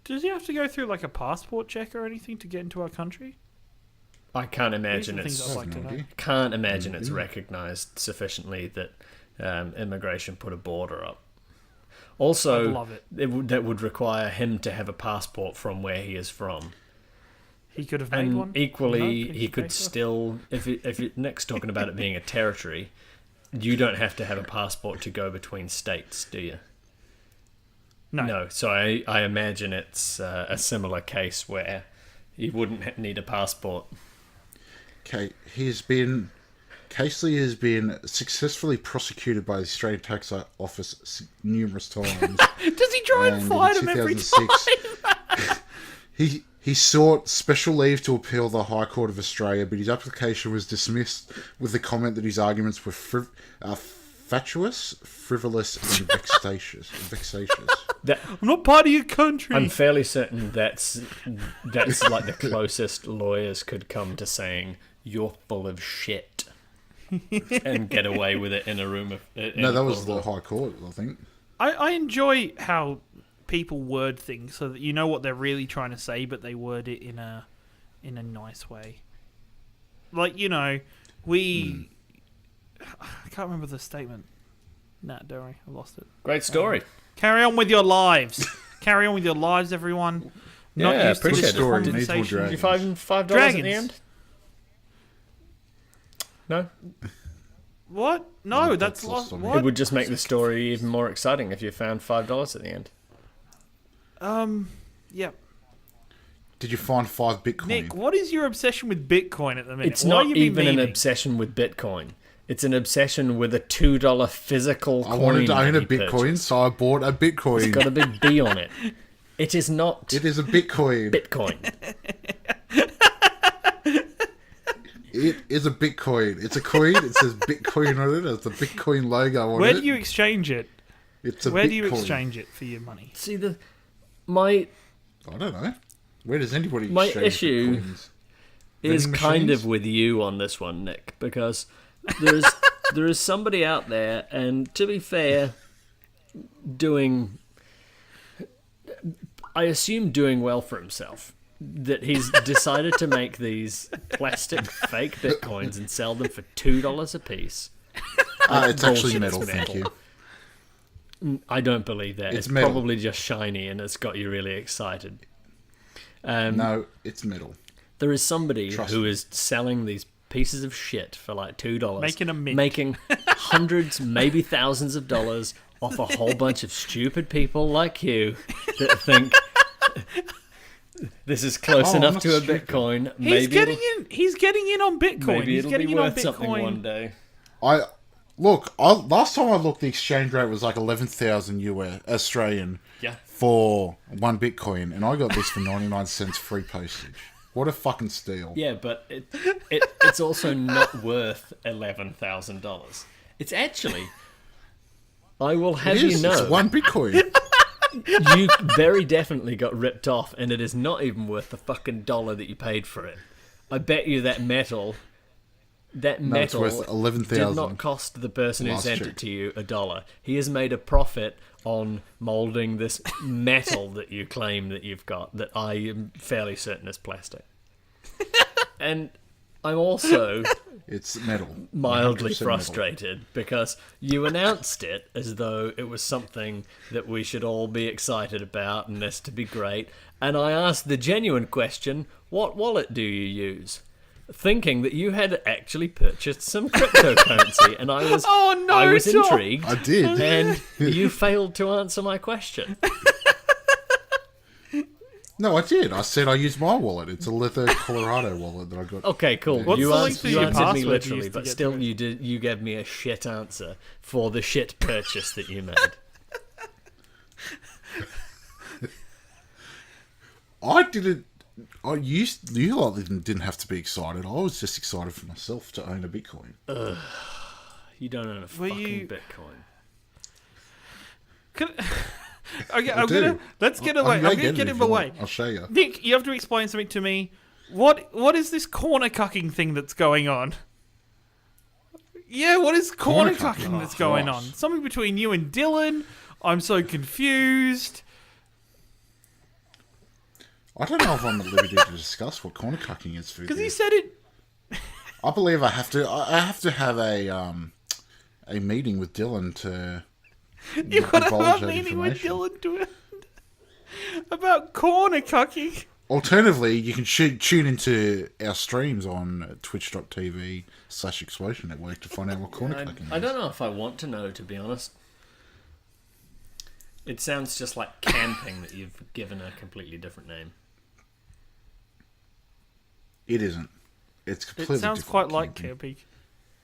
Does he have to go through like a passport check or anything to get into our country? I can't These are imagine the things it's I'd like to no know. idea. can't imagine it's recognised sufficiently that immigration put a border up. Also, I'd love it. that would require him to have a passport from where he is from. He could have made And one. equally, No, he could paper. still, if Nick's talking about it being a territory, you don't have to have a passport to go between states, do you? No. So I imagine it's a similar case where you wouldn't need a passport. Okay, Casely has been successfully prosecuted by the Australian Tax Office numerous times. Does he try and And fight in him every 2006 time? He sought special leave to appeal the High Court of Australia, but his application was dismissed with the comment that his arguments were fatuous, frivolous, and vexatious. That, I'm not part of your country. I'm fairly certain that's like the closest lawyers could come to saying you're full of shit and get away with it in a room of. No, that was the High Court, I think. I enjoy how people word things so that you know what they're really trying to say, but they word it in a nice way. Like, you know, we. I can't remember the statement. Nah, don't worry, I lost it. Great story. Carry on with your lives. Carry on with your lives, everyone. Not Yeah, used to appreciate this it. Story needs more condensation. Did you dragons. find $5 at Dragons. the end? No, What? No, No, that's that's lost lost. on me. What? it would just make the story even more exciting if you found $5 at the end. Yeah. Did you find 5 Bitcoin? Nick, what is your obsession with Bitcoin at the minute? It's Why not you been even an memeing? obsession with Bitcoin. It's an obsession with a $2 physical I coin. wanted to own that a he Bitcoin, purchased. so I bought a Bitcoin. It's got a big B on it. It is not It is a Bitcoin. Bitcoin. It is a Bitcoin. It's a coin. It says Bitcoin on it. It's the Bitcoin logo on it. Where do you exchange it? It's a Where Bitcoin. do you exchange it for your money? See, I don't know. Where does anybody My exchange issue Bitcoins? is Vending kind machines? of with you on this one, Nick, because there is somebody out there, and to be fair, I assume doing well for himself, that he's decided to make these plastic fake bitcoins and sell them for $2 a piece. It's actually Bullshit, metal, it's thank metal. you. I don't believe that. It's It's metal. probably just shiny and it's got you really excited. No, it's metal. There is somebody Trust who me. is selling these pieces of shit for like $2. Making a mint. Making hundreds, maybe thousands of dollars off a whole bunch of stupid people like you that think this is close I'm enough not to a stupid. Bitcoin. He's getting in. He's getting in on Bitcoin. Maybe He's it'll getting be in on worth something Bitcoin. one day. Last time I looked, the exchange rate was like 11,000 US Australian Yeah. for one Bitcoin, and I got this for 99 cents free postage. What a fucking steal! Yeah, but it's also not worth $11,000. It's actually, I will have It is. you know, It's one Bitcoin. you very definitely got ripped off, and it is not even worth the fucking dollar that you paid for it. I bet you that metal it's worth did 11,000. not cost the person who Last sent check. it to you $1. He has made a profit on molding this metal that you claim that you've got, that I am fairly certain is plastic. And I'm also It's metal. mildly 100% metal. frustrated because you announced it as though it was something that we should all be excited about and this to be great. And I asked the genuine question, what wallet do you use? Thinking that you had actually purchased some cryptocurrency, and I was Oh, no, I was Tom. intrigued. I did. And you failed to answer my question. No, I did. I said I used my wallet. It's a leather Colorado wallet that I got. Okay, cool. What's you the link answered, to you your answered me password you literally, used to but get still to it? you gave me a shit answer for the shit purchase that you made. I didn't. You lot didn't have to be excited. I was just excited for myself to own a Bitcoin. You don't own a Were fucking you- Bitcoin. Okay, do. let's get I'm away. gonna I'm gonna it get if him you away. want. I'll show you. Nick, you have to explain something to me. What is this corner cucking thing that's going on? Yeah, what is corner Corner cucking? cucking that's Oh, going gosh. on? Something between you and Dylan. I'm so confused. I don't know if I'm at liberty to discuss what corner cucking is for Because you. he said it. I believe I have to. I have to have a meeting with Dylan to. You've got to divulge have a that meeting with information. Dylan to it about corner cucking. Alternatively, you can tune into our streams on twitch.tv/Explosion Network to find out what corner cucking is. I don't know if I want to know, to be honest. It sounds just like camping that you've given a completely different name. It isn't. It's completely It sounds different quite like camping. camping.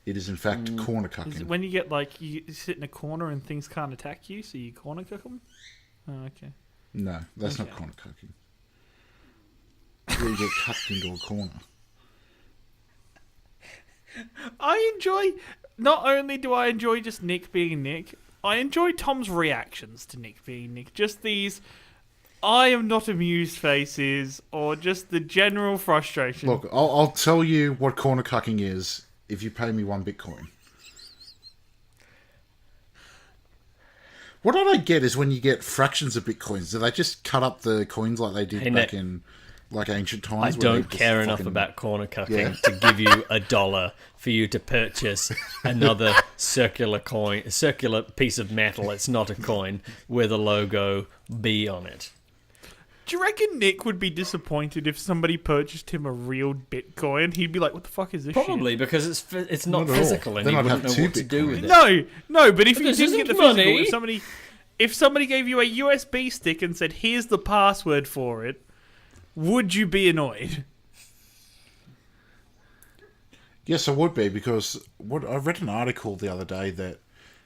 It is in fact corner Is cucking. it when you get like you sit in a corner and things can't attack you, so you corner cuck them? Oh, okay. No, that's not Okay. corner cucking. Where you get cucked into a corner. I enjoy. Not only do I enjoy just Nick being Nick, I enjoy Tom's reactions to Nick being Nick. Just these, I am not amused faces, or just the general frustration. Look, I'll tell you what corner cucking is if you pay me 1 Bitcoin. What I don't get is when you get fractions of Bitcoins, do they just cut up the coins like they did Hey, back Nick. in like ancient I times? where they don't just care enough fucking- about corner cucking Yeah. to give you $1 for you to purchase another circular piece of metal. It's not a coin with a logo B on it. Do you reckon Nick would be disappointed if somebody purchased him a real Bitcoin? He'd be like, "What the fuck is this?" Probably because it's not Not at all. physical, and Then he I'd wouldn't have know 2 what to do with shit? it. No, but if you this didn't get the isn't physical, money. if somebody gave you a USB stick and said, "Here's the password for it," would you be annoyed? Yes, I would be, because I read an article the other day that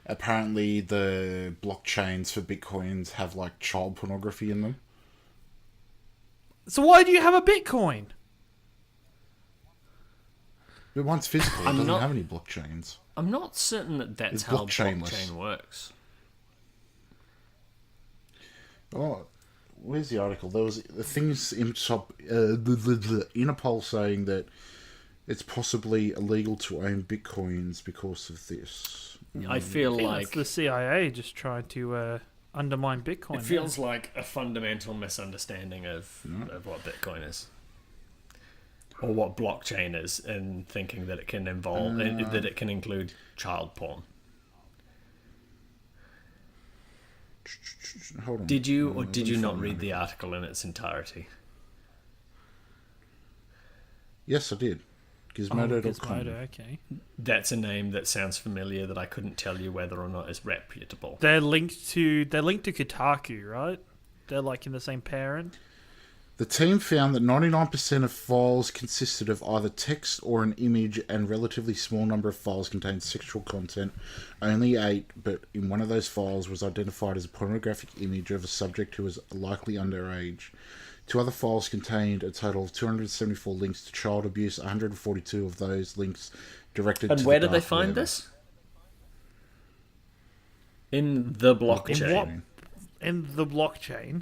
apparently the blockchains for Bitcoins have like child pornography in them. So why do you have a Bitcoin? But one's physical. It doesn't have any blockchains. I'm not certain that that's how blockchain works. Oh, where's the article? There was things in a poll saying that it's possibly illegal to own bitcoins because of this. I feel think like that's the CIA just tried to undermine Bitcoin. it feels like a fundamental misunderstanding of what Bitcoin is, or what blockchain is, and thinking that it can involve that it can include child porn. Hold on. Did you or did you not read the article in its entirety? Yes, I did. Gizmodo.com. Gizmodo, okay. That's a name that sounds familiar that I couldn't tell you whether or not is reputable. They're linked to Kotaku, right? They're like in the same parent. The team found that 99% of files consisted of either text or an image, and relatively small number of files contained sexual content. Only 8, but in one of those files was identified as a pornographic image of a subject who was likely underage. 2 other files contained a total of 274 links to child abuse, 142 of those links directed to the dark web. And where did they find this? In the blockchain. In the blockchain.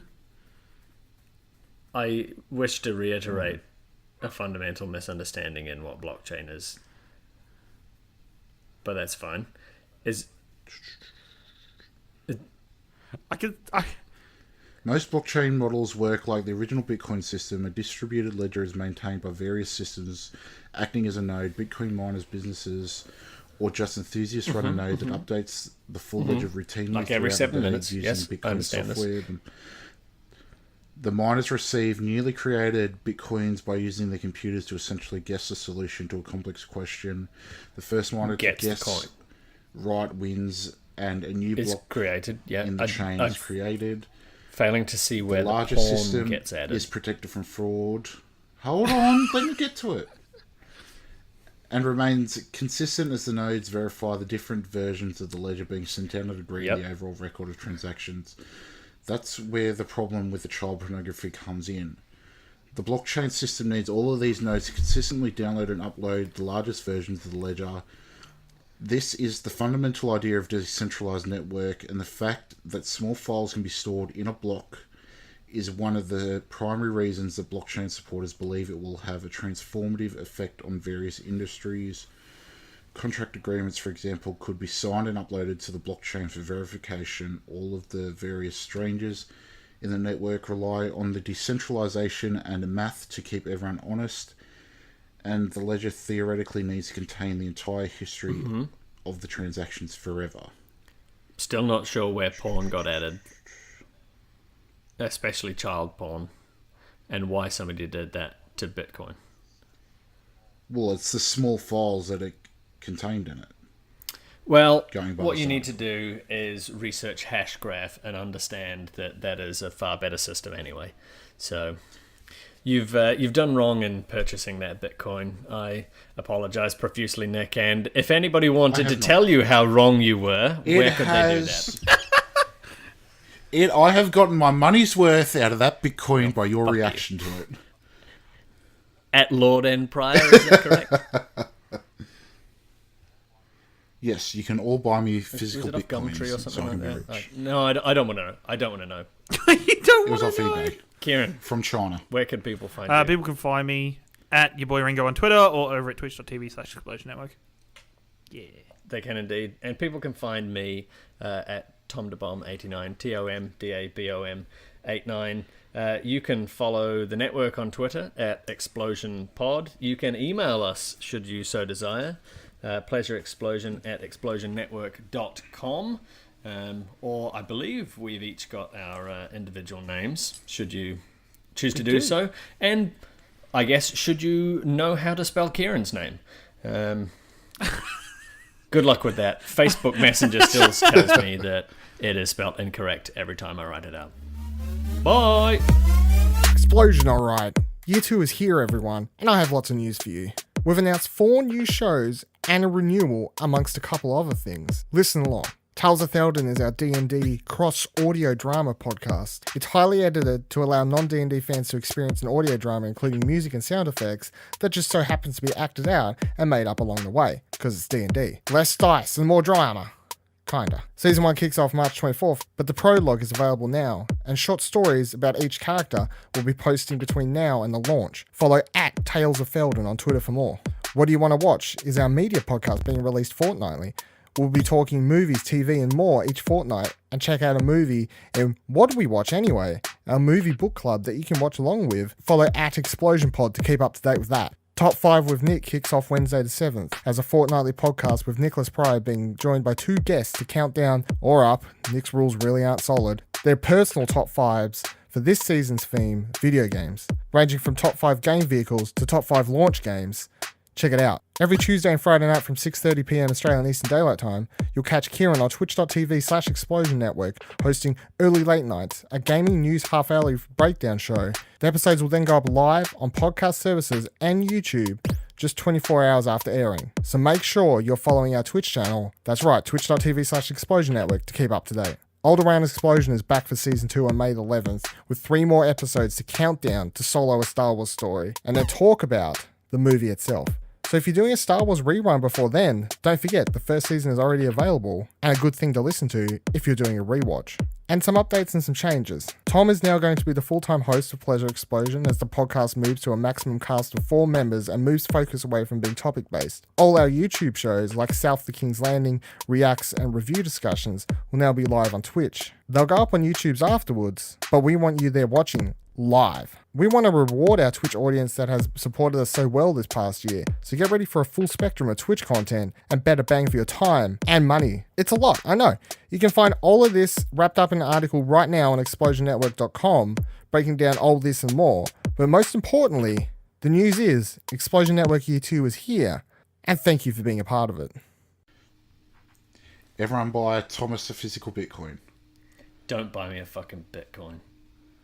I wish to reiterate a fundamental misunderstanding in what blockchain is. But that's fine. Most blockchain models work like the original Bitcoin system. A distributed ledger is maintained by various systems acting as a node. Bitcoin miners, businesses, or just enthusiasts run a node that updates the full ledger routinely. Like every 7 minutes, using yes, Bitcoin I understand software. this. The miners receive newly created bitcoins by using their computers to essentially guess the solution to a complex question. The first miner to guess right wins, and a new block created. Yeah, in the chain is created. Failing to see where the larger pawn system gets added. is protected from fraud. Hold on, let me get to it. And remains consistent as the nodes verify the different versions of the ledger being sent out and agree the overall record of transactions. That's where the problem with the child pornography comes in. The blockchain system needs all of these nodes to consistently download and upload the largest versions of the ledger. This is the fundamental idea of decentralized network, and the fact that small files can be stored in a block is one of the primary reasons that blockchain supporters believe it will have a transformative effect on various industries. Contract agreements, for example, could be signed and uploaded to the blockchain for verification. All of the various strangers in the network rely on the decentralization and the math to keep everyone honest, and the ledger theoretically needs to contain the entire history of the transactions forever. Still not sure where porn got added, especially child porn, and why somebody did that to Bitcoin. Well, it's the small files that are contained in it. Well, what you need to do is research Hashgraph and understand that that is a far better system anyway. So you've done wrong in purchasing that Bitcoin. I apologize profusely, Nick. And if anybody wanted to tell you how wrong you were, where could they do that? I have gotten my money's worth out of that Bitcoin by your reaction to it. At Lord N. Pryor, is that correct? Yes, you can all buy me physical was it off Bitcoins. Gumtree or something so like that? No, I don't want to know. I don't want to know. You don't It was want off to know. eBay. Ciaran, From China. where could people find you? People can find me at your boy Ringo on Twitter or over at twitch.tv/Explosion Network. Yeah. They can indeed. And people can find me at TomDaBomb89, TomDabom89. You can follow the network on Twitter at ExplosionPod. You can email us, should you so desire, pleasureexplosion@explosionnetwork.com. Or I believe we've each got our individual names, should you choose to do so. And I guess, should you know how to spell Ciaran's name? Good luck with that. Facebook Messenger still tells me that it is spelled incorrect every time I write it out. Bye! Explosion, alright. Year 2 is here, everyone, and I have lots of news for you. We've announced 4 new shows and a renewal amongst a couple other things. Listen along. Tales of Theldon is our D&D cross-audio drama podcast. It's highly edited to allow non-D&D fans to experience an audio drama including music and sound effects that just so happens to be acted out and made up along the way, because it's D&D. Less dice and more drama. Kinda. Season 1 kicks off March 24th, but the prologue is available now, and short stories about each character will be posting between now and the launch. Follow at Tales of Theldon on Twitter for more. What Do You Want to Watch is our media podcast being released fortnightly. We'll be talking movies, TV, and more each fortnight, and check out a movie in What Do We Watch Anyway, our movie book club that you can watch along with. Follow at Explosion Pod to keep up to date with that. Top 5 with Nick kicks off Wednesday the 7th as a fortnightly podcast with Nicholas Pryor being joined by 2 guests to count down or up, Nick's rules really aren't solid, their personal top 5s for this season's theme, video games, ranging from top 5 game vehicles to top 5 launch games. Check it out. Every Tuesday and Friday night from 6:30pm Australian Eastern Daylight Time, you'll catch Ciaran on twitch.tv/Explosion Network hosting Early Late Nights, a gaming news half-hourly breakdown show. The episodes will then go up live on podcast services and YouTube just 24 hours after airing. So make sure you're following our Twitch channel. That's right, twitch.tv/Explosion Network to keep up to date. Old Around Explosion is back for Season 2 on May the 11th with 3 more episodes to count down to solo a Star Wars story and then talk about the movie itself. So if you're doing a Star Wars rerun before then, don't forget the first season is already available and a good thing to listen to if you're doing a rewatch. And some updates and some changes. Tom is now going to be the full-time host of Pleasure Explosion as the podcast moves to a maximum cast of 4 members and moves focus away from being topic-based. All our YouTube shows like South the King's Landing, reacts and review discussions will now be live on Twitch. They'll go up on YouTube's afterwards, but we want you there watching live. We want to reward our Twitch audience that has supported us so well this past year, so get ready for a full spectrum of Twitch content and better bang for your time and money. It's a lot, I know. You can find all of this wrapped up in an article right now on explosionnetwork.com, breaking down all this and more. But most importantly, the news is Explosion Network Year 2 is here, and thank you for being a part of it. Everyone buy Thomas a physical Bitcoin. Don't buy me a fucking Bitcoin.